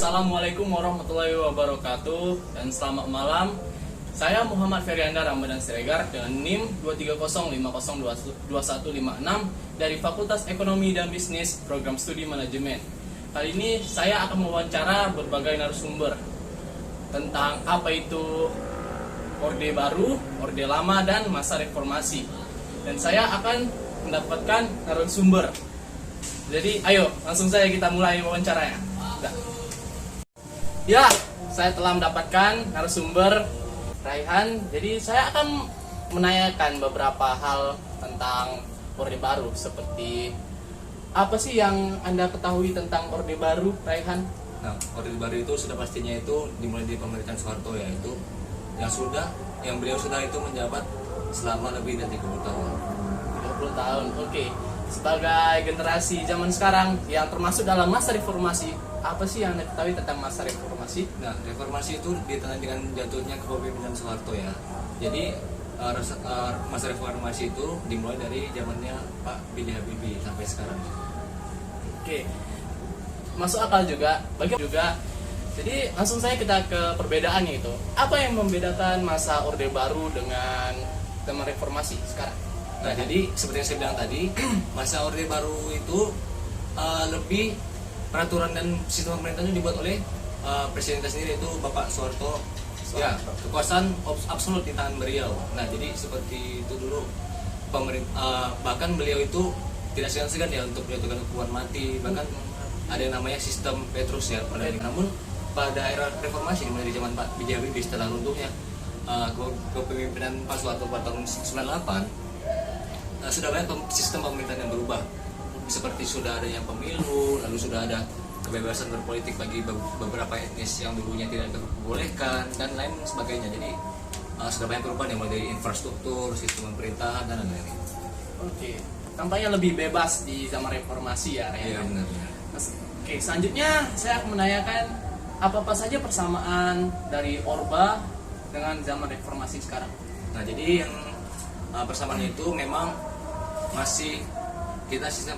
Assalamualaikum warahmatullahi wabarakatuh dan selamat malam. Saya Muhammad Feryanda Ramadan Siregar dengan NIM 230502156 dari Fakultas Ekonomi dan Bisnis Program Studi Manajemen. Kali ini saya akan mewawancara berbagai narasumber tentang apa itu Orde Baru, Orde Lama, dan masa reformasi. Dan saya akan mendapatkan narasumber. Jadi ayo langsung saja kita mulai wawancaranya. Ya, saya telah mendapatkan narasumber Raihan. Jadi saya akan menanyakan beberapa hal tentang Orde Baru, seperti apa sih yang Anda ketahui tentang Orde Baru, Raihan? Nah, Orde Baru itu sudah pastinya itu dimulai di pemerintahan Soeharto, yaitu yang beliau sudah itu menjabat selama lebih dari 30 tahun. 30 tahun, oke. Sebagai generasi zaman sekarang yang termasuk dalam masa reformasi, apa sih yang Anda ketahui tentang masa reformasi? Nah, reformasi itu ditandai dengan jatuhnya kepemimpinan Soeharto ya. Jadi masa reformasi itu dimulai dari zamannya Pak B.J. Habibie sampai sekarang. Oke, masuk akal juga. Jadi langsung saya kita ke perbedaannya itu. Apa yang membedakan masa Orde Baru dengan zaman reformasi sekarang? Nah, jadi seperti yang saya bilang tadi, masa Orde Baru itu lebih peraturan dan sistem pemerintahnya dibuat oleh presiden kita sendiri, itu Bapak Soeharto. Ya, kekuasaan absolut di tangan beliau. Nah, jadi seperti itu dulu bahkan beliau itu tidak segan-segan ya untuk menjatuhkan hukuman mati, bahkan ada yang namanya sistem Petrus ya. Namun pada era reformasi dimulai di zaman Pak B.J. Habibie setelah runtuhnya kepemimpinan Pak Soeharto pada tahun 98, sudah banyak sistem pemerintahan yang berubah, seperti sudah ada yang pemilu, lalu sudah ada kebebasan berpolitik bagi beberapa etnis yang dulunya tidak diperbolehkan dan lain sebagainya. Jadi sudah banyak perubahan yang mulai dari infrastruktur, sistem pemerintahan dan lain-lain. Oke, tampaknya lebih bebas di zaman reformasi ya. Iya, benar. Oke, selanjutnya saya akan menanyakan apa saja persamaan dari Orba dengan zaman reformasi sekarang. Nah, jadi yang persamaan itu memang masih kita sistem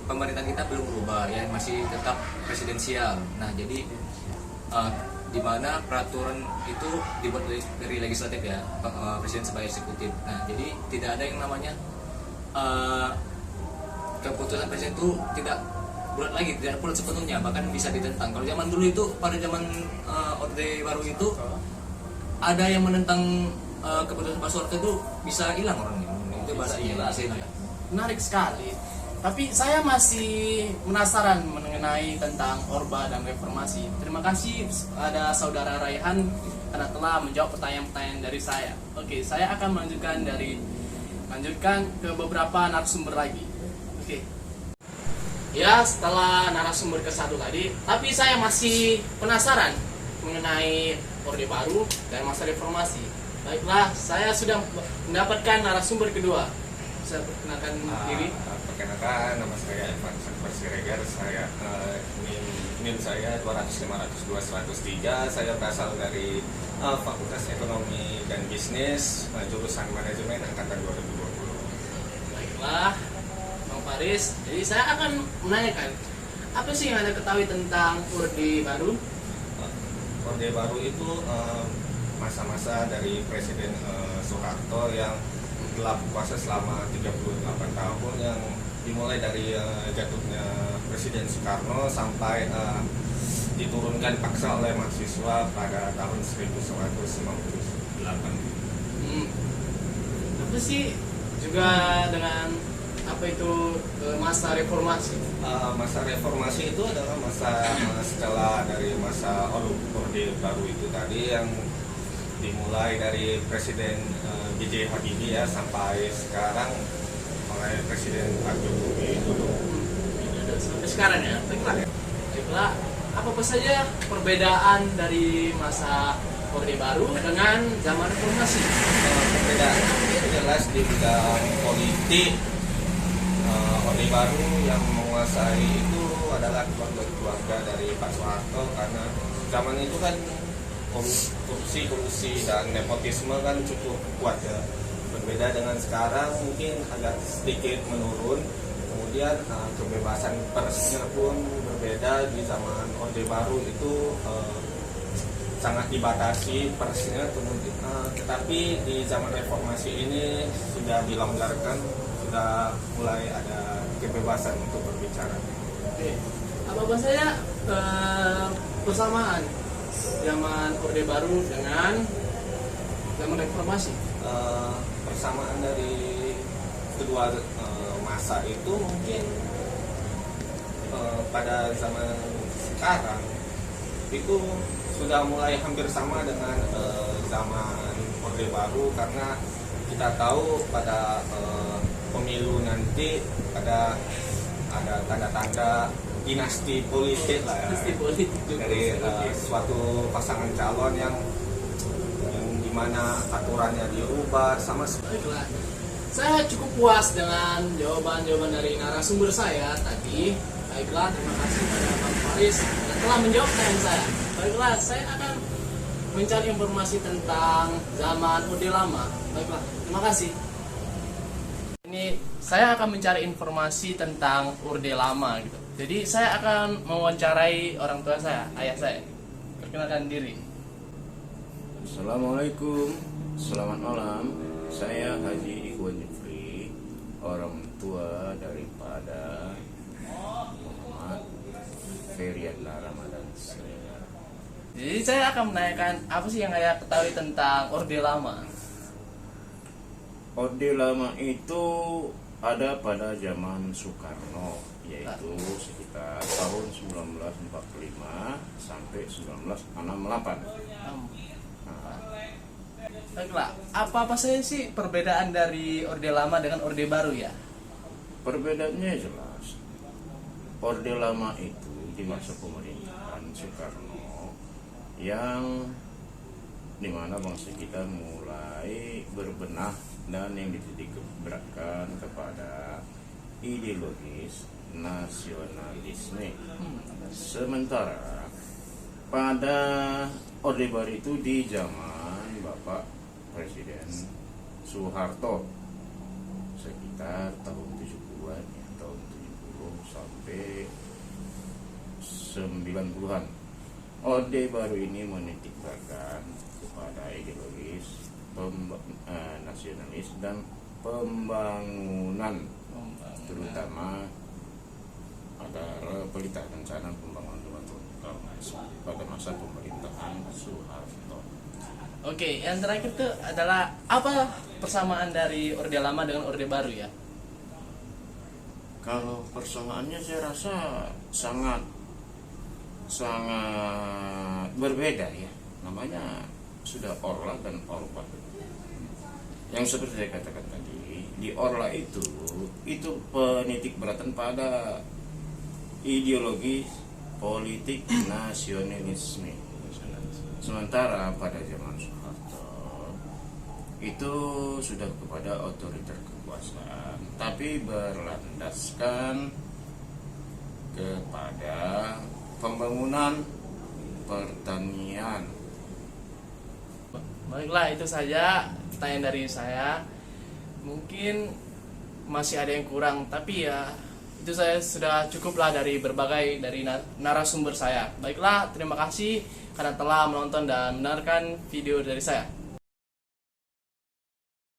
pemerintahan kita belum berubah ya, masih tetap presidensial. Nah, jadi di mana peraturan itu dibuat dari legislatif ya, presiden sebagai eksekutif. Nah, jadi tidak ada yang namanya keputusan presiden itu tidak bulat lagi, tidak bulat sepenuhnya, bahkan bisa ditentang. Kalau zaman dulu itu, pada zaman Orde Baru itu ada yang menentang keputusan Pak Soeharto itu bisa hilang orangnya. Itu bahasanya. Menarik sekali. Tapi saya masih penasaran mengenai tentang Orba dan reformasi. Terima kasih ada saudara Raihan karena telah menjawab pertanyaan-pertanyaan dari saya. Oke, saya akan lanjutkan ke beberapa narasumber lagi. Oke. Ya, setelah narasumber ke-1 tadi, tapi saya masih penasaran mengenai Orde Baru dan masa reformasi. Baiklah, saya sudah mendapatkan narasumber kedua. Saya perkenalkan diri. Perkenalkan, nama saya Evan Sakbar Siregar. Saya NIM saya 200-502-103. Saya berasal dari Fakultas Ekonomi dan Bisnis, jurusan Manajemen angkatan 2020. Baiklah, Bang Faris. Jadi saya akan menanyakan, apa sih yang Anda ketahui tentang Orde Baru? Orde Baru itu masa-masa dari Presiden Soeharto yang telah berkuasa selama 38 tahun, yang dimulai dari jatuhnya Presiden Soekarno sampai diturunkan paksa oleh mahasiswa pada tahun 1998. Apa sih juga dengan apa itu masa reformasi? Masa reformasi itu adalah masa setelah dari masa Orde Baru itu tadi, yang dimulai dari Presiden B.J. Habibie ya sampai sekarang oleh Presiden Pak Jokowi dulu. Sampai sekarang ya. Baiklah, apa saja perbedaan dari masa Orde Baru dengan zaman reformasi? Perbedaannya jelas di bidang politik. Orde Baru yang menguasai itu adalah keluarga dari Pak Soeharto, karena zaman itu kan korupsi dan nepotisme kan cukup kuat ya. Berbeda dengan sekarang, mungkin agak sedikit menurun. Kemudian kebebasan persnya pun berbeda berbeda di zaman Orde Baru itu sangat dibatasi persnya, tetapi di zaman reformasi ini sudah dilonggarkan, sudah mulai ada kebebasan untuk berbicara. Oke. Apa saya persamaan zaman Orde Baru dengan zaman reformasi? Persamaan dari kedua masa itu mungkin pada zaman sekarang itu sudah mulai hampir sama dengan zaman Orde Baru, karena kita tahu pada pemilu nanti ada tanda-tanda dinasti politik lah ya, Dinasti politik juga. dari suatu pasangan calon yang dimana aturannya dirubah sama Baiklah, saya cukup puas dengan jawaban-jawaban dari narasumber saya tadi. Baiklah, terima kasih pada Bang Faris yang telah menjawab pertanyaan saya. Baiklah, saya akan mencari informasi tentang zaman Orde Lama. Baiklah, terima kasih. Ini saya akan mencari informasi tentang Orde Lama gitu. Jadi saya akan mewawancarai orang tua saya, ayah saya. Perkenalkan diri. Assalamualaikum, selamat malam. Saya Haji Ikhwan Jufri, orang tua daripada Muhammad Feriadla Ramadan. Jadi saya akan menanyakan apa sih yang ayah ketahui tentang Orde Lama. Orde Lama itu ada pada zaman Soekarno, yaitu sekitar tahun 1945 sampai 1968. Baiklah, apa saja sih perbedaan dari Orde Lama dengan Orde Baru ya? Perbedaannya jelas. Orde Lama itu di masa pemerintahan Soekarno yang dimana bangsa kita mulai berbenah dan yang dititik beratkan kepada ideologis nasionalisme. Sementara pada Orde Baru itu di zaman Bapak Presiden Soeharto sekitar tahun 70-an ya, tahun 70 sampai 90-an. Orde Baru ini menitik beratkan kepada ideologis nasionalis dan pembangunan, terutama ada pelita rencana pembangunan pada masa pemerintahan Soeharto. Oke, yang terakhir itu adalah apa persamaan dari Orde Lama dengan Orde Baru ya? Kalau persamaannya saya rasa sangat berbeda ya. Namanya sudah Orla dan Orba. Yang seperti saya katakan tadi, di Orla itu penitik beratan pada ideologi politik nasionalisme. Sementara pada zaman Soeharto itu sudah kepada otoriter kekuasaan, tapi berlandaskan kepada pembangunan pertanian. Baiklah, itu saja pertanyaan dari saya. Mungkin masih ada yang kurang, tapi ya itu saya sudah cukuplah dari berbagai narasumber saya. Baiklah, terima kasih karena telah menonton dan mendengarkan video dari saya.